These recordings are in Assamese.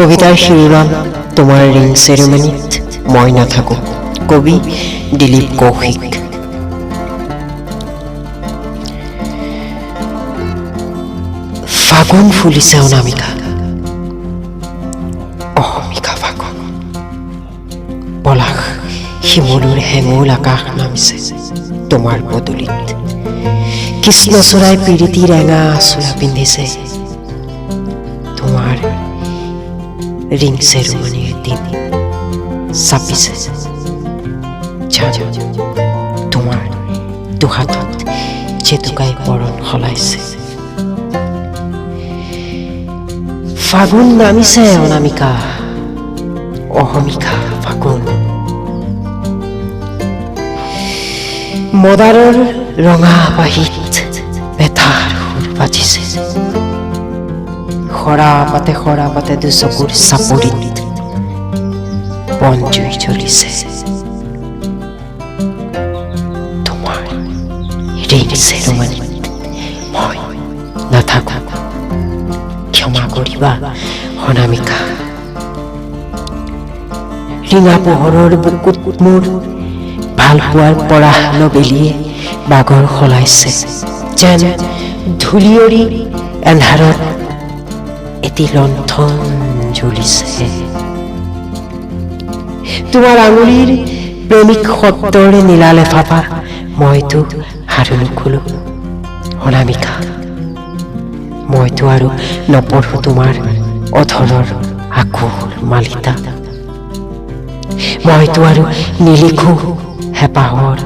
কবিতাৰ শিৰোনাম তোমাৰ ৰিং চেৰেমনিত মই নাথাকো। কবি দিলীপ কৌশিক। ফাগুন ফুলিছে অনামিকা, অহমিকা ফাগুন। পলাশ শিমলুৰ হেঙুল আকাশ নামিছে তোমাৰ পদূলিত। কৃষ্ণচূড়াই পিৰিতি ৰেঙা চোলা পিন্ধিছে তোমাৰ ৰিং চেৰেমনিৰ দিন চাপিছে। তোমাৰ দুহাতত জেতুকাই বৰণ সলাইছে। ফাগুন নামিছে অনামিকা, অহমিকা ফাগুন। মদাৰৰ ৰঙা বাঁহীত বেথাৰ সুৰ বাজিছে। সৰা পাতে দুচকুৰ চাপৰিত বন জুই জ্বলিছে। তোমাৰ ৰিং চেৰেমনিত মই নাথাকো, ক্ষমা কৰিবা অনামিকা। ৰিঙা পোহৰৰ বুকুত মোৰ ভাল হোৱাৰ পৰা নবেলিয়ে বাগৰ সলাইছে। যেন ধূলিয়ৰি এন্ধাৰত এটি লণ্ঠন জ্বলিছে। তোমাৰ আঙুলিৰ প্ৰেমিক শব্দৰে নীলা লেফাফা মইতো আৰু নুখোলো অনামিকা। মইতো আৰু নপঢ়ো তোমাৰ অধৰৰ আকুল মালিতা। মইতো আৰু নিলিখো হেঁপাহৰ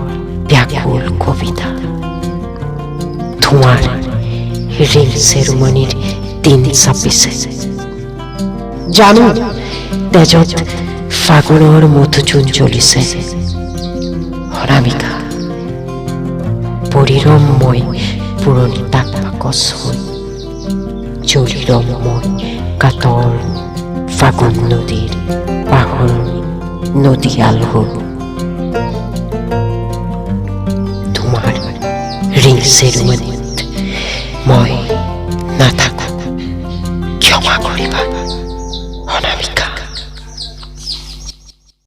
ব্যাকুল কবিতা। তোমাৰ ৰিং চেৰেমনিৰ দিন চাপিছে। জানো তেজত ফাগুনৰ মধুচূন জ্বলিছে অনামিকা। পৰিৰম মই পুৰণি তাক বাকচ হৈ জলিৰম মই কাতৰ ফাগুন নদীৰ পাহৰণি নদীয়াল হৈ। তোমাৰ ৰিং চেৰেমনিত মই নাথাকো, ক্ষমা কৰিবা অনামিকা।